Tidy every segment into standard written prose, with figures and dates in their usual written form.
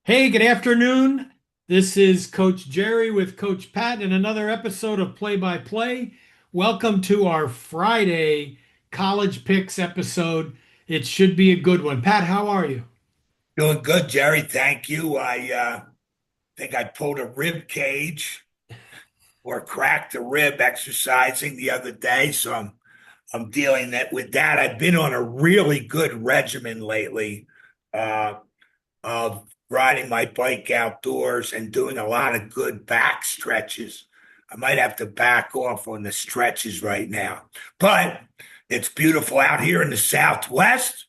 Hey, good afternoon. This is Coach Jerry with Coach Pat in another episode of Play by Play. Welcome to our Friday College Picks episode. It should be a good one. Pat, how are you? Doing good, Jerry. Thank you. I think I pulled a rib cage or cracked a rib exercising the other day, so I'm dealing with that. I've been on a really good regimen lately uh, of riding my bike outdoors and doing a lot of good back stretches. I might have to back off on the stretches right now, but it's beautiful out here in the Southwest,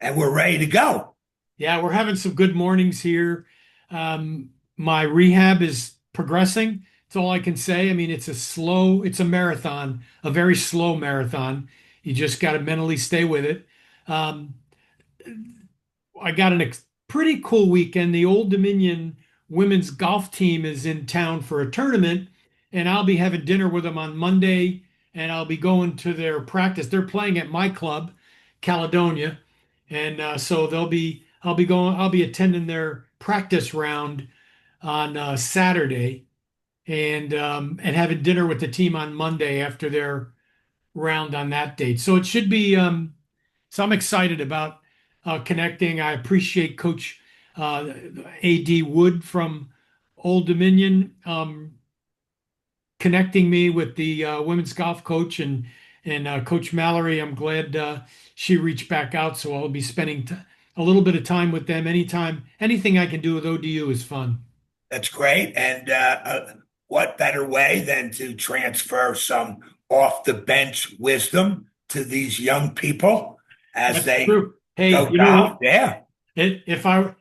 and we're ready to go. Yeah, we're having some good mornings here. My rehab is progressing. That's all I can say. I mean, it's a marathon, a very slow marathon. You just got to mentally stay with it. Um, I got pretty cool weekend. The Old Dominion women's golf team is in town for a tournament, and I'll be having dinner with them on Monday, and I'll be going to their practice. They're playing at my club, Caledonia, and so I'll be attending their practice round on Saturday, and having dinner with the team on Monday after their round on that date. So it should be. So I'm excited about connecting. I appreciate Coach A.D. Wood from Old Dominion connecting me with the women's golf coach and Coach Mallory. I'm glad she reached back out, so I'll be spending a little bit of time with them anytime. Anything I can do with ODU is fun. That's great. And what better way than to transfer some off the bench wisdom to these young people as That's they true. Hey, go golf? Yeah. if I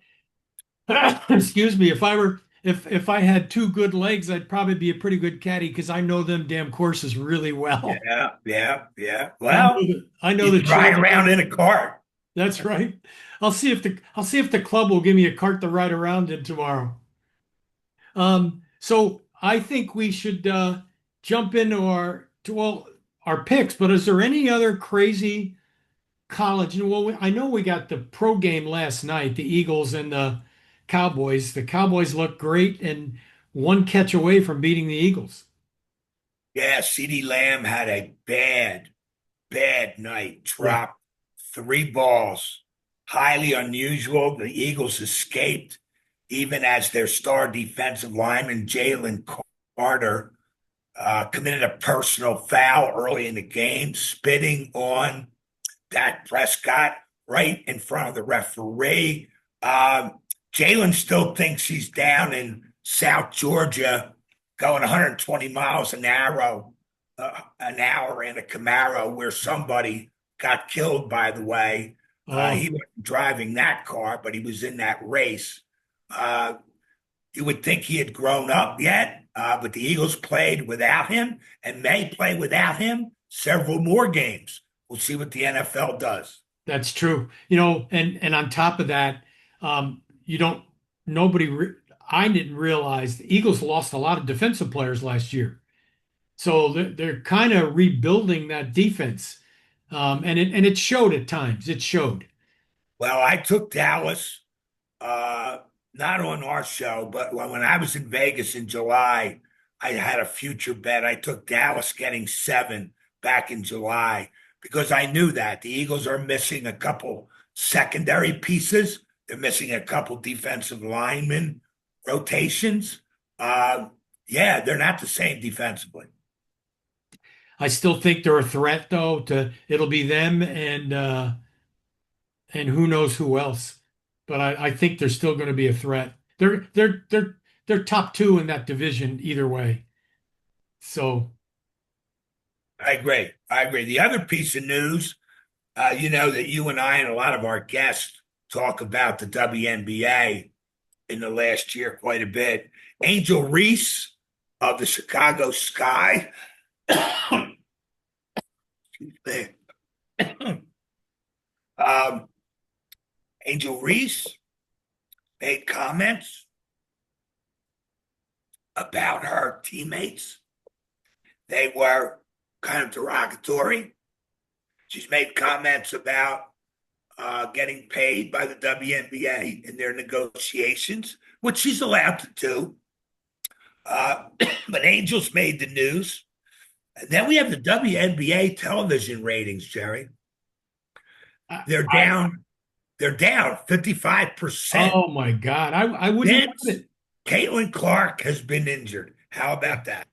excuse me, if I had two good legs, I'd probably be a pretty good caddy because I know them damn courses really well. Yeah. Yeah. Yeah. Well, I know you the can ride children. around in a cart. That's right. I'll see if the club will give me a cart to ride around in tomorrow. So I think we should jump into our picks. But is there any other crazy college? And well, I know we got the pro game last night, the Eagles and the Cowboys. The Cowboys look great and one catch away from beating the Eagles. Yeah. CeeDee Lamb had a bad night, Yeah. dropped three balls. Highly unusual. The Eagles escaped, even as their star defensive lineman, Jalen Carter, committed a personal foul early in the game, spitting on Dak Prescott right in front of the referee. Um, Jalen still thinks he's down in South Georgia going 120 miles an hour in a Camaro where somebody got killed, by the way. Oh, He wasn't driving that car, but he was in that race. Uh, you would think he had grown up yet, but the Eagles played without him and may play without him several more games. We'll see what the NFL does. that's true. And on top of that, you don't nobody re I didn't realize the Eagles lost a lot of defensive players last year. So they're kind of rebuilding that defense. And it showed at times. It showed. Well, I took Dallas, uh, not on our show, but when I was in Vegas in July, I had a future bet. I took Dallas getting 7 back in July because I knew that the Eagles are missing a couple secondary pieces. They're missing a couple defensive linemen rotations. Uh, yeah, they're not the same defensively. I still think they're a threat though to it'll be them and who knows who else. But I think they're still going to be a threat. They're top two in that division either way. So I agree. I agree. The other piece of news, you know, that you and I and a lot of our guests talk about the WNBA in the last year quite a bit. Angel Reese of the Chicago Sky, um, Angel Reese made comments about her teammates. They were kind of derogatory. She's made comments about getting paid by the WNBA in their negotiations, which she's allowed to do. Uh, but Angels made the news. And then we have the WNBA television ratings, Jerry. I, They're I down. They're down 55%. oh my God, I wouldn't doubt Since it. Caitlin Clark has been injured. How Yeah. about that?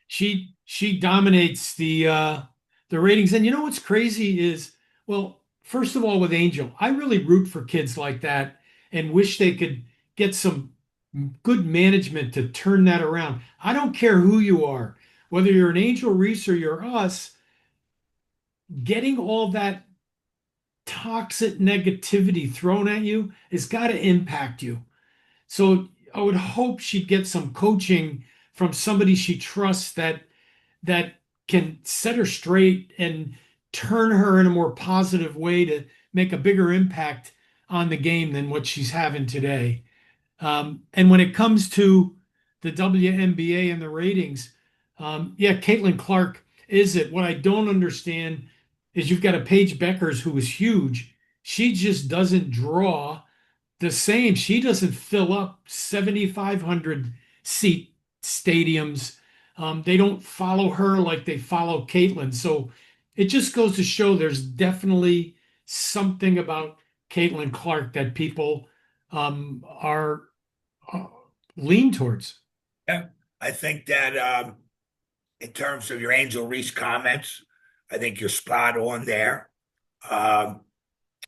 She dominates the ratings. And you know what's crazy is, well, first of all, with Angel, I really root for kids like that and wish they could get some good management to turn that around. I don't care who you are, whether you're an Angel Reese or you're us, getting all that toxic negativity thrown at you has got to impact you. So I would hope she'd get some coaching from somebody she trusts that can set her straight and turn her in a more positive way to make a bigger impact on the game than what she's having today. And when it comes to the WNBA and the ratings, yeah, Caitlin Clark is it. What I don't understand is you've got a Paige Beckers who is huge. She just doesn't draw the same. She doesn't fill up 7,500 seat stadiums. They don't follow her like they follow Caitlin. So it just goes to show there's definitely something about Caitlin Clark that people are uh, lean towards. Yeah. I think that in terms of your Angel Reese comments, I think you're spot on there. Um,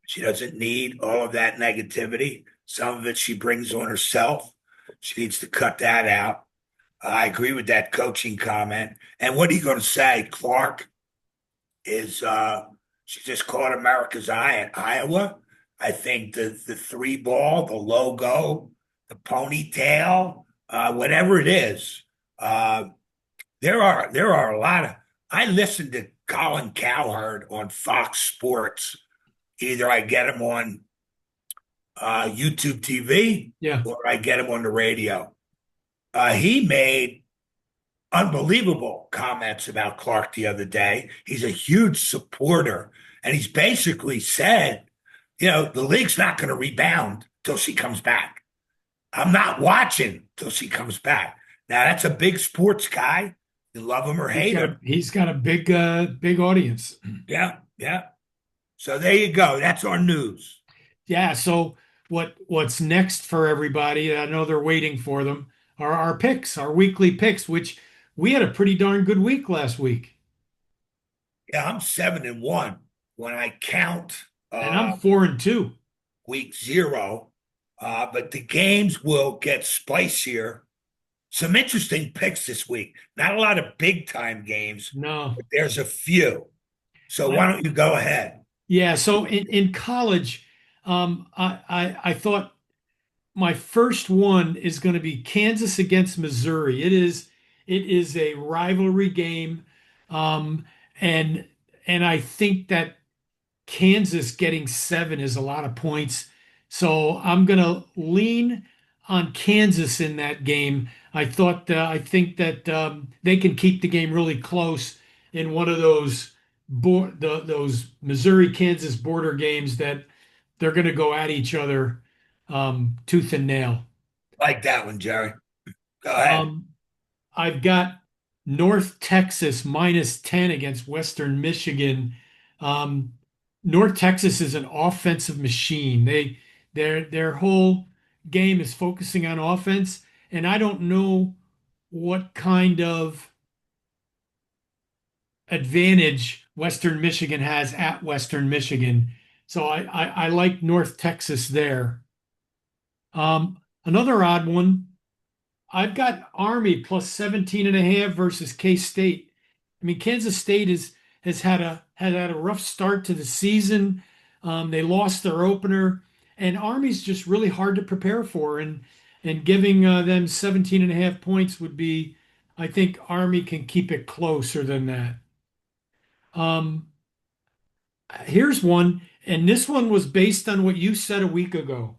she doesn't need all of that negativity. Some of it she brings on herself. She needs to cut that out. I agree with that coaching comment. And what are you going to say? Clark is she just caught America's eye at Iowa. I think the three ball, the logo, the ponytail, whatever it is, uh, there are a lot of. I listen to Colin Cowherd on Fox Sports. Either I get him on YouTube TV Yeah. or I get him on the radio. He made unbelievable comments about Clark the other day. He's a huge supporter, and he's basically said, the league's not going to rebound till she comes back. I'm not watching till she comes back. Now that's a big sports guy. You love him or hate him. He's got a big audience. Yeah, yeah. So there you go. That's our news. Yeah, so what's next for everybody? I know they're waiting for them. Are our picks, our weekly picks, which we had a pretty darn good week last week. Yeah, I'm 7-1 when I count And I'm uh, 4-2. week zero. But the games will get spicier. Some interesting picks this week. Not a lot of big time games, No. but there's a few. So why I, don't you go ahead? yeah, so in college, I thought my first one is going to be Kansas against Missouri. It is a rivalry game. Um, and and I think that Kansas getting 7 is a lot of points. So I'm going to lean on Kansas in that game. I think that they can keep the game really close in one of those Missouri Kansas border games that they're going to go at each other tooth and nail. Like that one, Jerry. Go ahead. Um, I've got North Texas minus 10 against Western Michigan. Um, North Texas is an offensive machine. Their whole game is focusing on offense, and I don't know what kind of advantage Western Michigan has at Western Michigan. So I like North Texas there. Another odd one. I've got Army plus 17 and a half versus K-State. I mean, Kansas State has had a rough start to the season. They lost their opener, and Army's just really hard to prepare for. And giving them 17 and a half points would be, I think Army can keep it closer than that. Um, Here's one, and this one was based on what you said a week ago.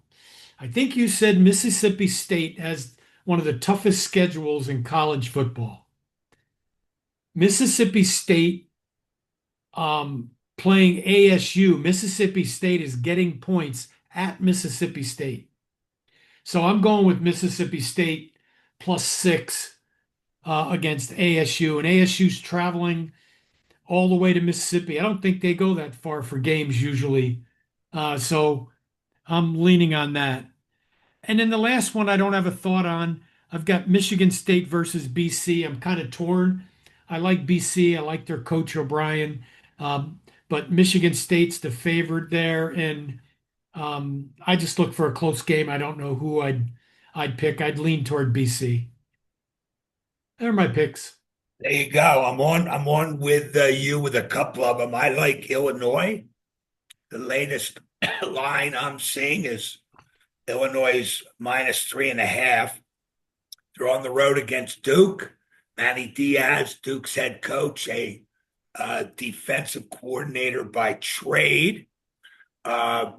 I think you said Mississippi State has one of the toughest schedules in college football. Mississippi State playing ASU. Mississippi State is getting points at Mississippi State. So I'm going with Mississippi State +6 against ASU. And ASU's traveling all the way to Mississippi. I don't think they go that far for games usually. So I'm leaning on that. And then the last one I don't have a thought on. I've got Michigan State versus BC. I'm kind of torn. I like BC. I like their coach O'Brien. Um, but Michigan State's the favorite there. And I just look for a close game. I don't know who I'd pick. I'd lean toward BC. They're my picks. There you go. I'm on with you with a couple of them. I like Illinois. The latest line I'm seeing is Illinois -3.5. They're on the road against Duke. Manny Diaz, Duke's head coach, a defensive coordinator by trade. Uh,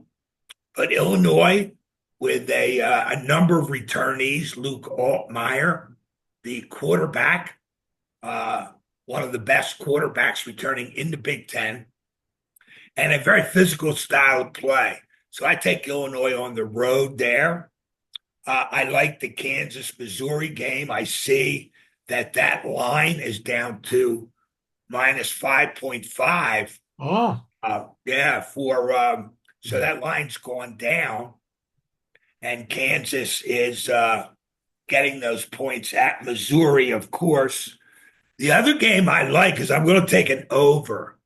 but Illinois, with a number of returnees, Luke Altmaier, the quarterback, uh, one of the best quarterbacks returning in the Big Ten, and a very physical style of play. So I take Illinois on the road there. I like the Kansas Missouri game. I see that line is down to -5.5. Oh, Yeah, for so that line's gone down, and Kansas is getting those points at Missouri, of course. The other game I like is I'm going to take an over,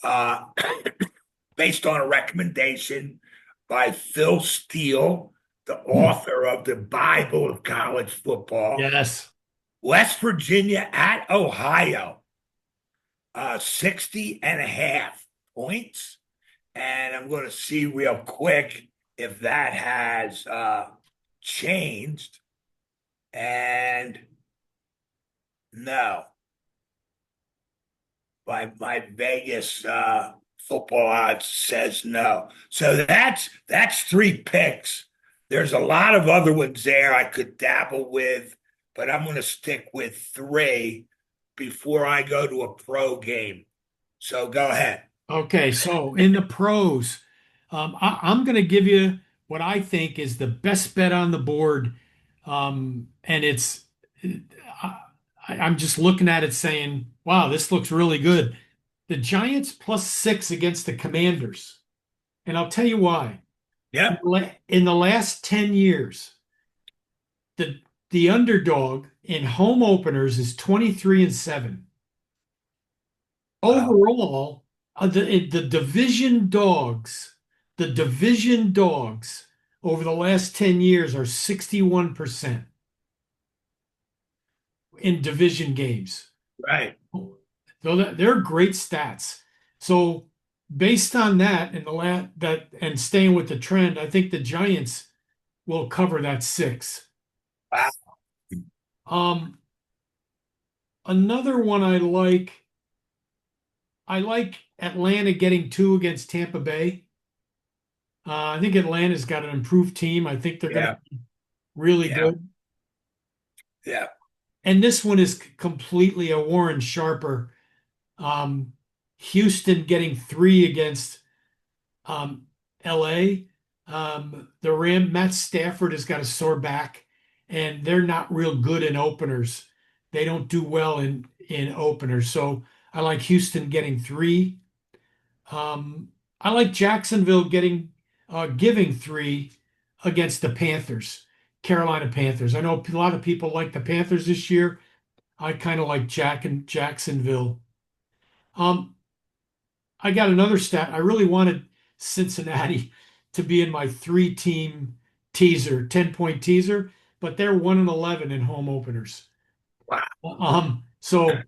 uh, based on a recommendation by Phil Steele, the author of the Bible of college football. yes. West Virginia at Ohio, 60.5 points. And I'm going to see real quick if that has changed. And no, my Vegas football odds says no. So that's three picks. There's a lot of other ones there I could dabble with, but I'm going to stick with three before I go to a pro game. So go ahead. Okay, so in the pros, I'm going to give you what I think is the best bet on the board, and I'm just looking at it saying, "Wow, this looks really good." The Giants +6 against the Commanders, and I'll tell you why. Yep. In the last 10 years, the underdog in home openers is 23-7. Wow. Overall, the division dogs over the last 10 years are 61% in division games. Right. So they're great stats. So based on that and and staying with the trend, I think the Giants will cover that 6. Wow. Um, Another one I like Atlanta getting 2 against Tampa Bay. I think Atlanta's got an improved team. I think they're going to Yeah. be really Yeah. good. Yeah. And this one is completely a Warren Sharper. Um, Houston getting 3 against LA. Matt Stafford has got a sore back, and they're not real good in openers. They don't do well in openers. So I like Houston getting 3. I like Jacksonville giving 3 against the Panthers, Carolina Panthers. I know a lot of people like the Panthers this year. I kind of like Jacksonville. Um, I got another stat. I really wanted Cincinnati to be in my 3-team teaser, 10-point teaser, but they're 1-11 in home openers. Wow. So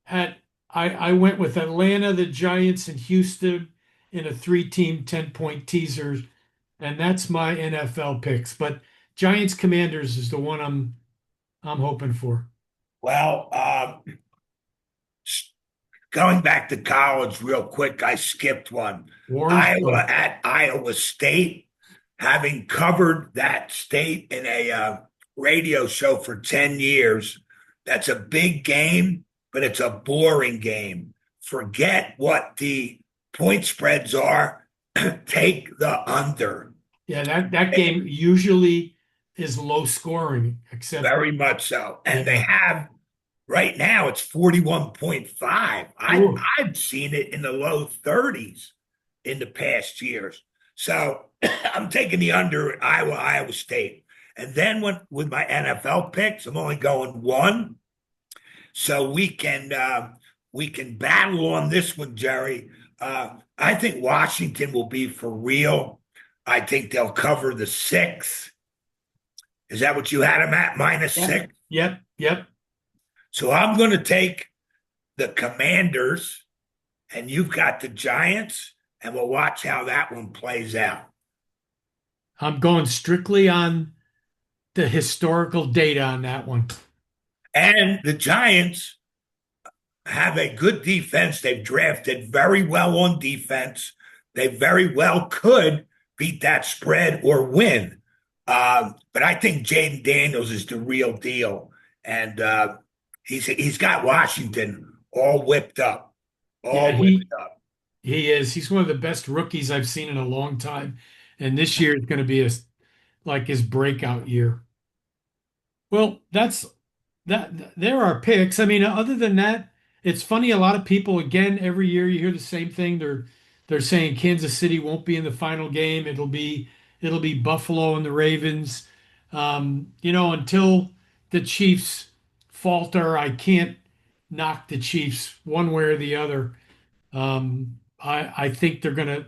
at I went with Atlanta, the Giants, and Houston in a 3-team 10-point teaser, and that's my NFL picks. But Giants Commanders is the one I'm hoping for. Well, going back to college real quick, I skipped one. Iowa Warrensburg. at Iowa State, having covered that state in a radio show for 10 years, that's a big game, but it's a boring game. Forget what the point spreads are, take the under. Yeah, that game usually is low scoring, except Very much so. And they yeah. have right now it's 41.5. Ooh, I've seen it in the low 30s in the past years. So I'm taking the under Iowa State. And then with my NFL picks, I'm only going one. So we can battle on this one, Jerry. I think Washington will be for real. I think they'll cover the six. Is that what you had them at, minus yeah. six? Yep, yep. So I'm going to take the Commanders, and you've got the Giants, and we'll watch how that one plays out. I'm going strictly on the historical data on that one. And the Giants have a good defense. They've drafted very well on defense. They very well could beat that spread or win. But I think Jaden Daniels is the real deal, and he's got Washington all whipped up, Yeah, all whipped up. he is. He's one of the best rookies I've seen in a long time, and this year is going to be like his breakout year. Well, there are picks. I mean, other than that, it's funny. A lot of people, again, every year you hear the same thing. They're saying Kansas City won't be in the final game. It'll be Buffalo and the Ravens. Until the Chiefs falter, I can't knock the Chiefs one way or the other. I think they're gonna.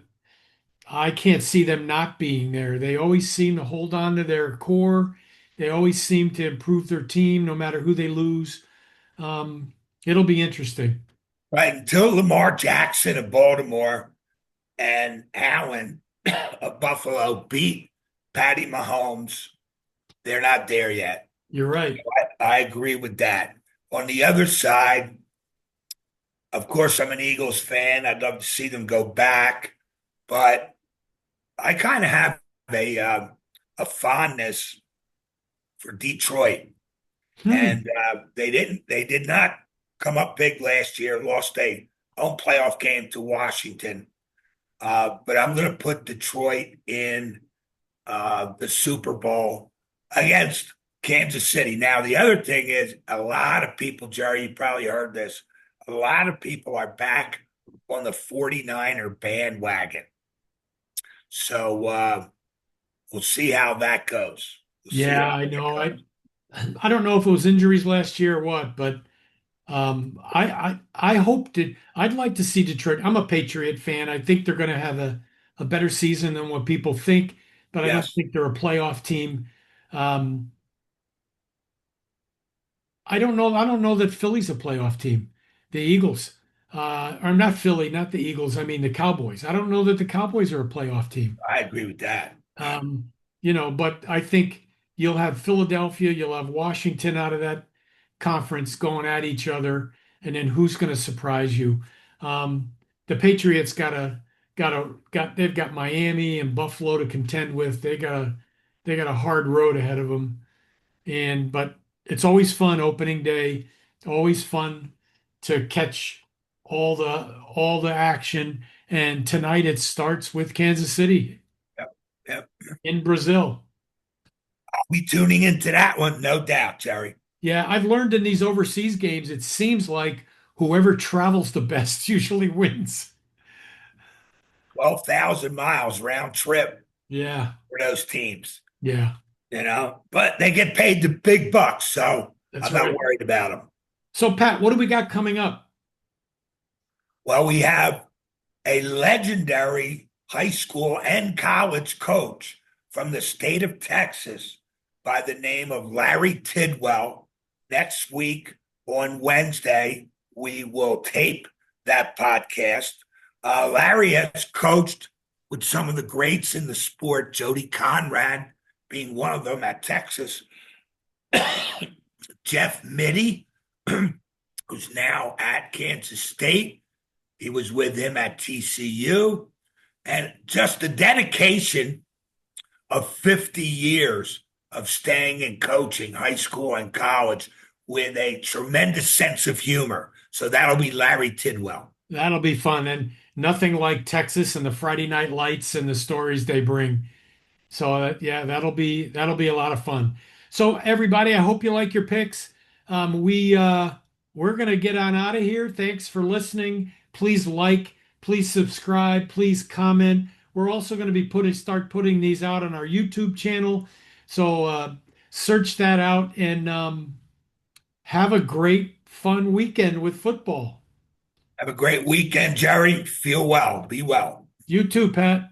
I can't see them not being there. They always seem to hold on to their core. They always seem to improve their team, no matter who they lose. Um, it'll be interesting. Right until Lamar Jackson of Baltimore and Allen of Buffalo beat Patty Mahomes, they're not there yet. You're right. I agree with that. On the other side, of course, I'm an Eagles fan. I'd love to see them go back, but I kind of have a fondness for Detroit, Hmm. and they did not come up big last year. Lost a home playoff game to Washington, but I'm going to put Detroit in the Super Bowl against Kansas City. Now, the other thing is a lot of people, Jerry, you probably heard this, a lot of people are back on the 49er bandwagon. So we'll see how that goes. We'll see Yeah, how I that know. goes. I don't know if it was injuries last year or what, but I hope that I'd like to see Detroit. I'm a Patriot fan. I think they're going to have a better season than what people think, but I don't Yes, think they're a playoff team. Um, I don't know. I don't know that Philly's a playoff team. The Eagles, or not Philly, not the Eagles. I mean the Cowboys. I don't know that the Cowboys are a playoff team. I agree with that. But I think you'll have Philadelphia, you'll have Washington out of that conference going at each other, and then who's going to surprise you? The Patriots they've got Miami and Buffalo to contend with. They got a hard road ahead of them, but it's always fun opening day, always fun to catch all the action. And tonight it starts with Kansas City Yep, yep. in Brazil. I'll be tuning into that one, no doubt, Jerry. Yeah, I've learned in these overseas games, it seems like whoever travels the best usually wins. 12,000 miles round trip Yeah, for those teams, yeah, but they get paid the big bucks, so that's I'm not right. worried about them. So, Pat, what do we got coming up? Well, we have a legendary high school and college coach from the state of Texas by the name of Larry Tidwell. Next week on Wednesday, we will tape that podcast. Larry has coached with some of the greats in the sport, Jody Conrad being one of them at Texas, Jeff Mittie, who's now at Kansas State. He was with him at TCU. And just the dedication of 50 years of staying and coaching high school and college with a tremendous sense of humor. So that'll be Larry Tidwell. That'll be fun. And nothing like Texas and the Friday night lights and the stories they bring. So yeah, that'll be a lot of fun. So everybody, I hope you like your picks. We're gonna get on out of here. Thanks for listening. Please like, please subscribe, please comment. We're also going to be start putting these out on our YouTube channel. So search that out and have a great, fun weekend with football. Have a great weekend, Jerry. Feel well. Be well. You too, Pat.